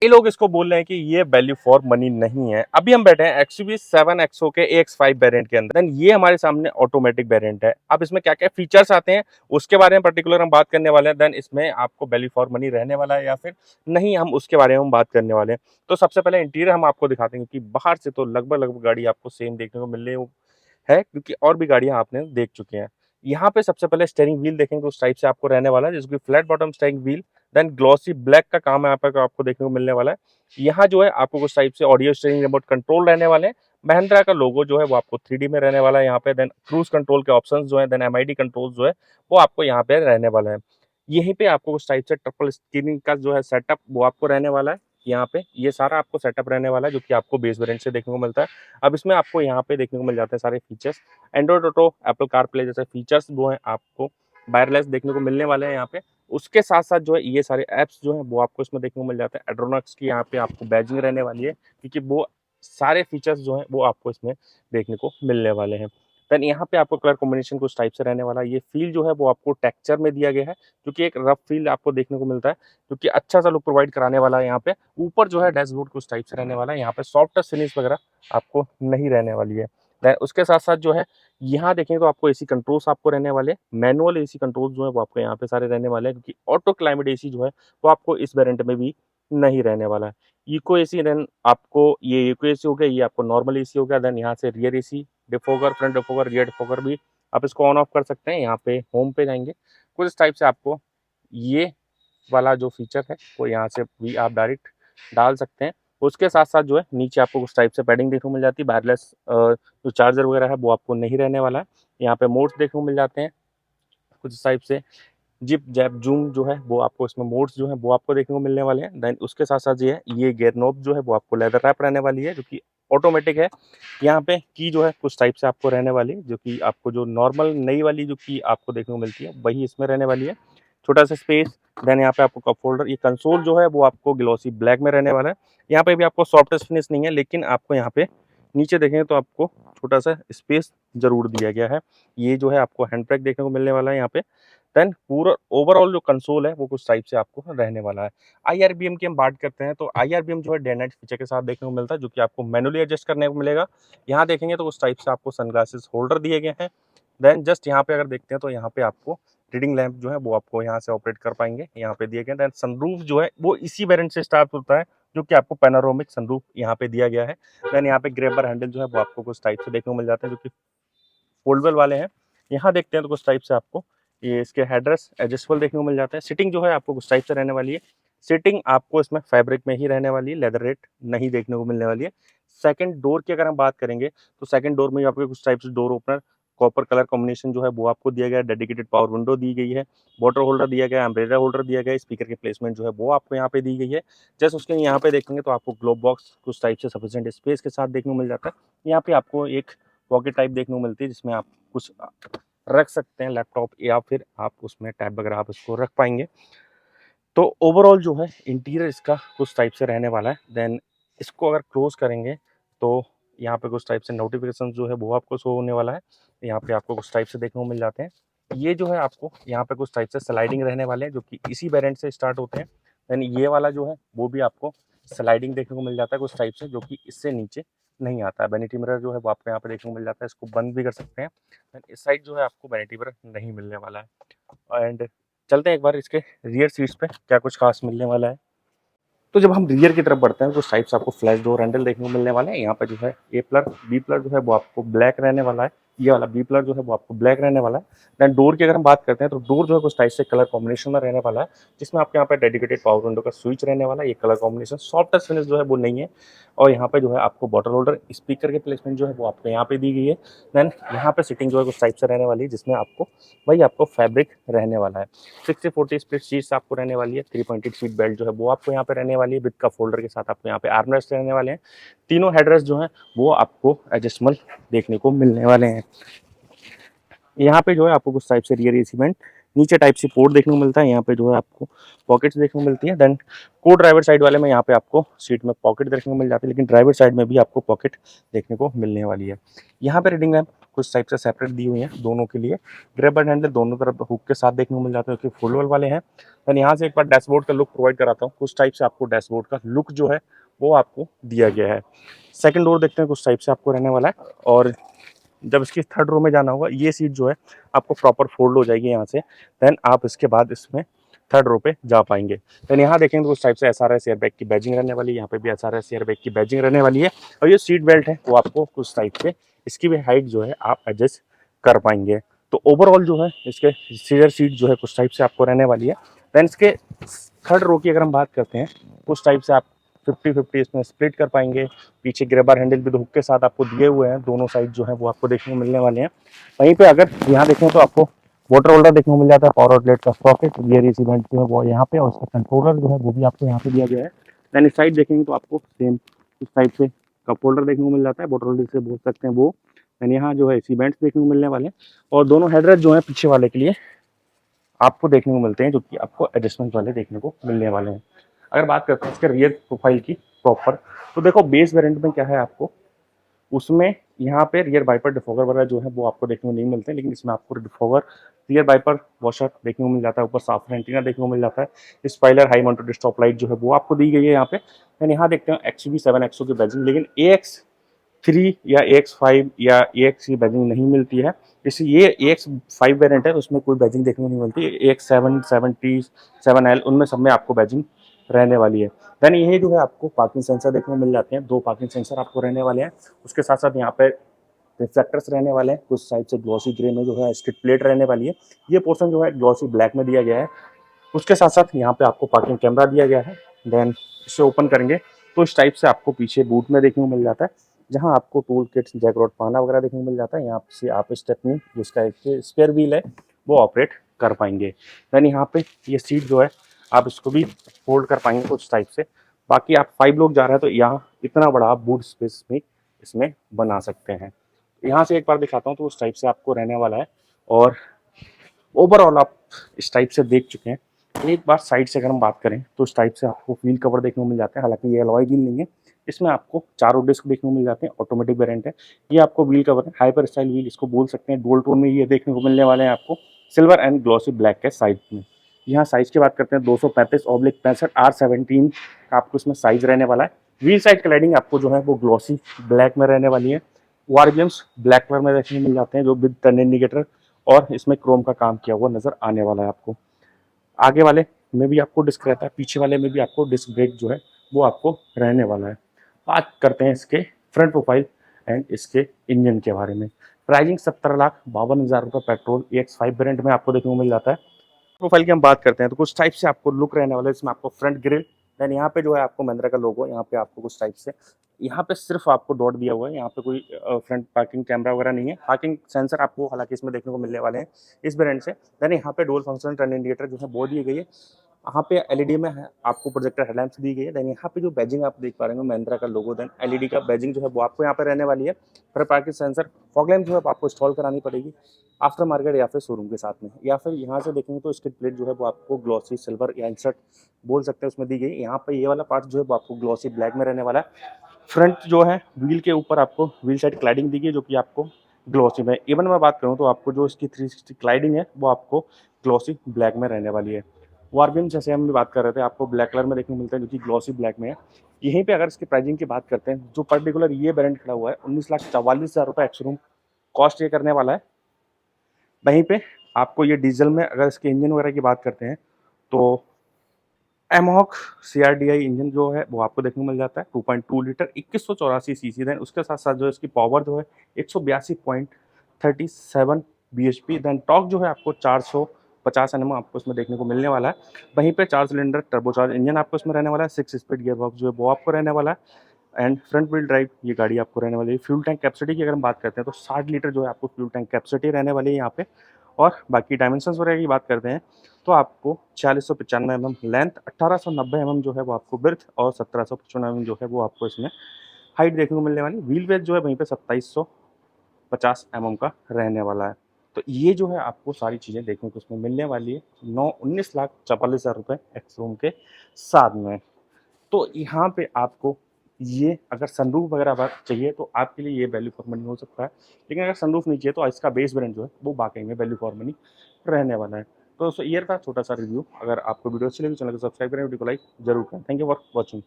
ये लोग इसको बोल रहे हैं कि ये वैल्यू फॉर मनी नहीं है। अभी हम बैठे हैं XUV 7XO के AX5 वेरिएंट के अंदर। देन ये हमारे सामने ऑटोमेटिक वेरिएंट है। अब इसमें क्या क्या फीचर्स आते हैं उसके बारे में पर्टिकुलर हम बात करने वाले हैं। देन इसमें आपको वैल्यू फॉर मनी रहने वाला है या फिर नहीं, हम उसके बारे में हम बात करने वाले हैं। तो सबसे पहले इंटीरियर हम आपको दिखाते हैं कि बाहर से तो लगभग लगभग गाड़ी आपको सेम देखने को मिल रही है, क्योंकि और भी गाड़ियां आपने देख चुके हैं। यहाँ पे सबसे पहले स्टीयरिंग व्हील देखेंगे उस टाइप से आपको रहने वाला है, जिसकी flat bottom steering wheel. Then glossy black का काम यहाँ पर आपको देखने को मिलने वाला है। यहाँ जो है आपको कुछ टाइप से ऑडियो स्टीयरिंग रिमोट कंट्रोल रहने वाले हैं। महिंद्रा का लोगो जो है वो आपको 3D में रहने वाला है यहाँ पे। देन क्रूज कंट्रोल के ऑप्शंस जो है, देन MID कंट्रोल जो है वो आपको यहाँ पे रहने वाला है। यहीं पे आपको कुछ टाइप से ट्रिपल स्क्रीन का जो है सेटअप वो आपको रहने वाला है। यहाँ पे ये सारा आपको सेटअप रहने वाला है जो कि आपको बेस वेरिएंट से देखने को मिलता है। अब इसमें आपको यहाँ पे देखने को मिल जाते हैं सारे features. Android auto, Apple CarPlay जैसे फीचर्स जो हैं आपको वायरलेस देखने को मिलने वाले हैं यहाँ पे। उसके साथ साथ जो है ये सारे ऐप्स जो हैं वो आपको इसमें देखने को मिल जाते हैं। एड्रोनॉक्स की यहाँ पे आपको बैजिंग रहने वाली है, क्योंकि वो सारे फीचर्स जो हैं वो आपको इसमें देखने को मिलने वाले हैं। देन यहाँ पे आपको कलर कॉम्बिनेशन कुछ टाइप से रहने वाला है। ये फील जो है वो आपको टेक्सचर में दिया गया है, क्योंकि एक रफ फील आपको देखने को मिलता है, क्योंकि अच्छा सा लुक प्रोवाइड कराने वाला है। यहाँ पे ऊपर जो है डैशबोर्ड कुछ टाइप से रहने वाला है। यहाँ पे सॉफ्ट टच फिनिश वगैरह आपको नहीं रहने वाली है। देन उसके साथ साथ जो है यहाँ देखेंगे तो आपको एसी कंट्रोल्स आपको रहने वाले हैं। मैनुअल एसी कंट्रोल्स जो है वो आपको यहाँ पे सारे रहने वाले हैं, क्योंकि ऑटो क्लाइमेट एसी जो है वो आपको इस वेरिएंट में भी नहीं रहने वाला है। इको एसी, देन आपको ये इको एसी हो गया, ये आपको नॉर्मल एसी हो गया। देन यहाँ से rear AC, defogger, front defogger, rear defogger भी आप इसको ऑन ऑफ कर सकते हैं। यहाँ पे होम पे जाएंगे कुछ इस टाइप से आपको ये वाला जो फीचर है वो यहाँ से भी आप डायरेक्ट डाल सकते हैं। उसके साथ साथ जो है नीचे आपको कुछ टाइप से पैडिंग देखने को मिल जाती है। वायरलेस जो चार्जर वगैरह है वो आपको नहीं रहने वाला है। यहाँ पे मोड्स देखने को मिल जाते हैं कुछ इस टाइप से। जिप जैप जूम जो है वो आपको इसमें मोड्स जो है वो आपको देखने को मिलने वाले हैं। देन उसके साथ साथ ये गियर नॉब जो है वो आपको लेदर रैप रहने वाली है, जो कि ऑटोमेटिक है। यहाँ पे की जो है कुछ टाइप से आपको रहने वाली है, जो कि आपको जो नॉर्मल नई वाली जो की आपको देखने को मिलती है वही इसमें रहने वाली है। छोटा सा स्पेस। देन यहाँ पे आपको कप होल्डर। ये कंसोल जो है वो आपको ग्लॉसी ब्लैक में रहने वाला है। यहाँ पे भी आपको सॉफ्ट फिनिश नहीं है, लेकिन आपको यहाँ पे नीचे देखेंगे तो आपको छोटा सा स्पेस जरूर दिया गया है। ये जो है आपको हैंड ब्रेक देखने को मिलने वाला है यहाँ पे। देन पूरा ओवरऑल जो कंसोल है वो कुछ टाइप से आपको रहने वाला है। IRBM की हम बात करते हैं तो IRBM जो है डे नाइट फीचर के साथ देखने को मिलता है, जो कि आपको मैनुअली एडजस्ट करने को मिलेगा। यहाँ देखेंगे तो उस टाइप से आपको सनग्लासेस होल्डर दिए गए हैं। देन जस्ट यहाँ पे अगर देखते हैं तो यहाँ पे आपको रीडिंग लैंप जो है वो आपको यहाँ से ऑपरेट कर पाएंगे, यहाँ पे दिए गए। देन सनरूफ जो है वो इसी वेरिएंट से स्टार्ट होता है, जो कि आपको पैनोरामिक सनरूफ यहाँ पे दिया गया है। देन यहाँ पे ग्रैबर हैंडल जो है वो आपको कुछ टाइप से देखने को मिल जाते हैं, जो कि फोल्डेबल वाले हैं। यहाँ देखते हैं तो कुछ टाइप से आपको ये इसके हेडरेस्ट एडजस्टेबल देखने को मिल जाता है। सिटिंग जो है आपको कुछ टाइप से रहने वाली है। सिटिंग आपको इसमें फैब्रिक में ही रहने वाली है, लेदर रेट नहीं देखने को मिलने वाली है। सेकंड डोर की अगर हम बात करेंगे तो सेकंड डोर में आपको कुछ टाइप से door opener, copper colour combination जो है वो आपको दिया गया है। डेडिकेटेड पावर विंडो दी गई है, वाटर होल्डर दिया गया है, अम्ब्रेला होल्डर दिया गया है, स्पीकर की प्लेसमेंट जो है वो आपको यहाँ पे दी गई है। जस्ट उसके यहाँ पे देखेंगे तो आपको ग्लोब बॉक्स कुछ टाइप से सफिशिएंट स्पेस के साथ देखने को मिल जाता है। यहाँ पे आपको एक पॉकेट टाइप देखने को मिलती है, जिसमें आप कुछ रख सकते हैं लैपटॉप, या फिर आप उसमें टैब वगैरह आप इसको रख पाएंगे। तो ओवरऑल जो है इंटीरियर इसका कुछ टाइप से रहने वाला है। देन इसको अगर क्लोज करेंगे तो यहाँ पे कुछ टाइप से नोटिफिकेशन जो है वो आपको शो होने वाला है। यहाँ पे आपको कुछ टाइप से देखने को मिल जाते हैं। ये जो है आपको यहाँ पे कुछ टाइप से स्लाइडिंग रहने वाले हैं, जो कि इसी वेरिएंट से स्टार्ट होते हैं। देन ये वाला जो है वो भी आपको स्लाइडिंग देखने को मिल जाता है कुछ टाइप से, जो कि इससे नीचे नहीं आता है। वैनिटी मिरर जो है वो आपको यहाँ पे देखने को मिल जाता है, इसको बंद भी कर सकते हैं। देन इस साइड जो है आपको वैनिटी मिरर नहीं मिलने वाला है। एंड चलते हैं एक बार इसके रियर सीट्स पे क्या कुछ खास मिलने वाला है। तो जब हम रियर की तरफ बढ़ते हैं तो साइड से आपको फ्लैश डोर हैंडल देखने को मिलने वाले हैं। यहाँ पे जो है ए पिलर, बी पिलर जो है वो आपको ब्लैक रहने वाला है। ये वाला बी पिलर जो है वो आपको ब्लैक रहने वाला है। देन डोर की अगर हम बात करते हैं तो डोर जो है कुछ टाइप से कलर कॉम्बिनेशन में रहने वाला है, जिसमें आपके यहाँ पे डेडिकेटेड पावर विंडो का स्विच रहने वाला है। ये colour combination soft touch finish जो है वो नहीं है। और यहाँ पे जो है आपको बॉटल होल्डर, स्पीकर की प्लेसमेंट जो है वो आपको यहाँ पे दी गई है। देन यहाँ पे सिटिंग जो है कुछ टाइप से रहने वाली है, जिसमें आपको वही आपको फैब्रिक रहने वाला है। 60-40 स्प्लिट सीट्स आपको रहने वाली है। 3 पॉइंटेड सीट बेल्ट जो है वो आपको यहाँ पे रहने वाली है, विद कप होल्डर के साथ आपको यहाँ पे आर्मरेस्ट रहने वाले हैं। तीनों हेडरेस्ट जो हैं वो आपको एडजस्टेबल देखने को मिलने वाले हैं। यहाँ पे जो है आपको कुछ टाइप से रियर एसी वेंट, नीचे टाइप से पोर्ट देखने को मिलता है। यहाँ पे जो है आपको पॉकेट्स देखने को मिलती है। देन को ड्राइवर साइड वाले में यहाँ पे आपको सीट में पॉकेट देखने को मिल जाती है, लेकिन ड्राइवर साइड में भी आपको पॉकेट देखने को मिलने वाली है। यहाँ पे रीडिंग लैंप कुछ टाइप से सेपरेट दी हुई हैं दोनों के लिए। ग्रैबर हैंडल दोनों तरफ हुक के साथ देखने को मिल जाते हैं, क्योंकि फुल वाले हैं। देन यहाँ से एक बार डैशबोर्ड का लुक प्रोवाइड कराता हूँ। कुछ टाइप से आपको डैशबोर्ड का लुक जो है वो आपको दिया गया है। सेकंड डोर देखते हैं कुछ टाइप से आपको रहने वाला है। और जब इसकी थर्ड रो में जाना होगा, ये सीट जो है आपको प्रॉपर फोल्ड हो जाएगी यहाँ से। देन आप इसके बाद इसमें थर्ड रो पे जा पाएंगे। देन यहाँ देखेंगे तो उस टाइप से SRS एयरबैग की बैजिंग रहने वाली है। यहाँ पे भी SRS एयरबैग की बैजिंग रहने वाली है। और ये सीट बेल्ट है वो आपको कुछ टाइप से इसकी भी हाइट जो है आप एडजस्ट कर पाएंगे। तो ओवरऑल जो है इसके सीजर सीट जो है कुछ टाइप से आपको रहने वाली है। देन इसके थर्ड रो की अगर हम बात करते हैं, कुछ टाइप से आप 50-50 इसमें स्प्लिट कर पाएंगे। पीछे ग्रैबर हैंडल भी हुक के साथ आपको दिए हुए हैं, दोनों साइड जो है वो आपको देखने को मिलने वाले हैं। वहीं पे अगर यहाँ देखें तो आपको वाटर होल्डर देखने को मिल जाता है, पावर आउटलेट का सॉकेट, गियर इवेंट जो है वो यहाँ पे, और उसका कंट्रोलर जो है वो भी आपको यहाँ पे दिया गया है। देन इस साइड देखेंगे तो आपको सेम इस साइड से कप होल्डर देखने को मिल जाता है, वाटर होल्डर से बोल सकते हैं वो। देन यहाँ जो है सीमेंट्स देखने को मिलने वाले हैं। और दोनों हेडरेस्ट जो है पीछे वाले के लिए आपको देखने को मिलते हैं, जो कि आपको एडजस्टमेंट वाले देखने को मिलने वाले हैं। अगर बात करते हैं इसके रियर प्रोफाइल की प्रॉपर, तो देखो बेस वेरिएंट में क्या है आपको, उसमें यहाँ पे रियर वाइपर डिफॉगर वगैरह जो है वो आपको देखने को नहीं मिलते हैं, लेकिन इसमें आपको डिफॉगर, रियर वाइपर वॉशर देखने को मिल जाता है, ऊपर साफ एंटीना देखने को मिल जाता है। Spoiler high mounted stop light जो है वो आपको दी गई है यहाँ पे। एंड यहाँ देखते हैं XUV7 XO की बैजिंग, लेकिन AX3 या AX5 या AX की बैजिंग नहीं मिलती है। जैसे ये AX5 वेरिएंट है तो उसमें कोई बैजिंग देखने को नहीं मिलती। AX7, 7T, 7L उनमें सब में आपको बैजिंग रहने वाली है। देन ये जो है आपको पार्किंग सेंसर देखने को मिल जाते हैं, 2 पार्किंग सेंसर आपको रहने वाले हैं। उसके साथ साथ यहाँ पे रिफ्लेक्टर्स रहने वाले हैं, कुछ साइड से ग्लॉसी ग्रे में जो है स्किड प्लेट रहने वाली है। ये पोर्शन जो है ग्लॉसी ब्लैक में दिया गया है। उसके साथ साथ यहाँ पे आपको पार्किंग कैमरा दिया गया है। देन इसे ओपन करेंगे तो इस टाइप से आपको पीछे बूट में देखने को मिल जाता है, जहाँ आपको टूल किट्स, जैक रॉड, पाना वगैरह देखने को मिल जाता है। यहाँ से आप स्टेपनी जिसका एक स्पेयर व्हील है वो ऑपरेट कर पाएंगे। देन यहाँ पे ये सीट जो है आप इसको भी फोल्ड कर पाएंगे कुछ टाइप से। बाकी आप 5 लोग जा रहे हैं तो यहाँ इतना बड़ा आप बूट स्पेस भी इसमें बना सकते हैं। यहाँ से एक बार दिखाता हूँ तो उस टाइप से आपको रहने वाला है। और ओवरऑल आप इस टाइप से देख चुके हैं। एक बार साइड से अगर हम बात करें तो इस टाइप से आपको व्हील कवर देखने को मिल जाते हैं, हालांकि ये अलॉय व्हील नहीं है। इसमें आपको चारों डिस्क देखने को मिल जाते हैं, ऑटोमेटिक वेरिएंट है। ये आपको व्हील कवर है, हाइपर स्टाइल व्हील इसको बोल सकते हैं। डुअल टोन में ये देखने को मिलने वाले हैं आपको, सिल्वर एंड ग्लॉसी ब्लैक के साइड में। यहाँ साइज की बात करते हैं 235/65 R17 का आपको इसमें साइज रहने वाला है। व्हील साइड क्लैडिंग आपको जो है वो ग्लॉसी ब्लैक में रहने वाली है। वार्बियम्स ब्लैक कलर में देखने को मिल जाते हैं, जो विद टर्न इंडिकेटर और इसमें क्रोम का काम किया हुआ नजर आने वाला है आपको। आगे वाले में भी आपको डिस्क रहता है, पीछे वाले में भी आपको डिस्क ब्रेक जो है वो आपको रहने वाला है। बात करते हैं इसके फ्रंट प्रोफाइल एंड इसके इंजन के बारे में। प्राइसिंग 17,52,000 रुपये पेट्रोल AX5 वेरिएंट में आपको देखने को मिल जाता है। प्रोफाइल की हम बात करते हैं तो कुछ टाइप से आपको लुक रहने वाला है। इसमें आपको फ्रंट ग्रिल, देन यहाँ पे जो है आपको महिंद्रा का लोगो, यहाँ पे आपको कुछ टाइप से, यहाँ पे सिर्फ आपको डॉट दिया हुआ है, यहाँ पे कोई फ्रंट पार्किंग कैमरा वगैरह नहीं है। पार्किंग सेंसर आपको हालांकि इसमें देखने को मिलने वाले हैं इस ब्रांड से। देन यहाँ पे डुअल फंक्शन टर्न इंडिकेटर जो है वो दी गई है। यहाँ पे एलईडी में है आपको प्रोजेक्टर हेडलैम्प्स दी गई है। देन यहाँ पे जो बैजिंग आप देख पा रहे हो महिंद्रा का लोगो, देन एलईडी का बैजिंग जो है वो आपको यहाँ पे रहने वाली है। फिर पार्किंग सेंसर, फॉग लैम्प जो है आपको इंस्टॉल करानी पड़ेगी आफ्टर मार्केट या फिर शोरूम के साथ में। या फिर यहाँ से देखेंगे तो स्किड प्लेट जो है वो आपको ग्लॉसी सिल्वर या इंसर्ट बोल सकते हैं उसमें दी गई। यहाँ पे ये वाला पार्ट जो है वो आपको ग्लॉसी ब्लैक में रहने वाला है। फ्रंट जो है व्हील के ऊपर आपको व्हील साइड क्लाइडिंग दी गई है, जो कि आपको ग्लॉसी में। इवन मैं बात करूँ तो आपको जो इसकी 360 क्लाइडिंग है वो आपको ग्लॉसी ब्लैक में रहने वाली है। वार्बियम जैसे हम भी बात कर रहे थे आपको ब्लैक कलर में देखने को मिलता है, जो कि ग्लॉसी ब्लैक में है। यहीं पे अगर इसकी प्राइसिंग की बात करते हैं, जो पर्टिकुलर ये ब्रांड खड़ा हुआ है 19,44,000 रुपये एक्स-शोरूम कॉस्ट ये करने वाला है। वहीं पे आपको ये डीजल में अगर इसके इंजन वगैरह की बात करते हैं तो एमहॉक CRDI इंजन जो है वो आपको देखने को मिल जाता है 2.2 लीटर 2184 सीसी। देन उसके साथ साथ जो इसकी पावर जो है 182.37 bhp। देन टॉर्क जो है आपको 450 Nm आपको इसमें देखने को मिलने वाला है। वहीं पे 4 सिलेंडर टर्बोचार्ज इंजन आपको इसमें रहने वाला है। 6 स्पीड गियर बॉक्स जो है वो आपको रहने वाला है। एंड फ्रंट व्हील ड्राइव ये गाड़ी आपको रहने वाली है। फ्यूल टैंक कैपेसिटी की अगर हम बात करते हैं तो 60 लीटर जो है आपको फ्यूल टैंक कैपेसिटी रहने वाली है यहाँ पे। और बाकी डायमेंशंस वगैरह की बात करते हैं तो आपको 4695 mm लेंथ, 1890 mm जो है वो आपको ब्रेथ, और 1755 mm जो है वो आपको इसमें हाइट देखने को मिलने वाली। व्हील बेस जो है वहीं पे 2750 mm का रहने वाला है। तो ये जो है आपको सारी चीज़ें देखने को इसमें मिलने वाली है 19,44,000 रुपये एक्स-शोरूम के साथ में। तो यहाँ पे आपको ये अगर सनरूफ वगैरह चाहिए तो आपके लिए ये वैल्यू फॉर मनी हो सकता है, लेकिन अगर सनरूफ नहीं चाहिए तो इसका बेस वेरिएंट जो है वो वाकई में वैल्यू फॉर मनी रहने वाला है। तो ईयर का छोटा सा रिव्यू। अगर आपको वीडियो अच्छी लगी चैनल को सब्सक्राइब करें, वीडियो को लाइक जरूर करें। Thank you for watching.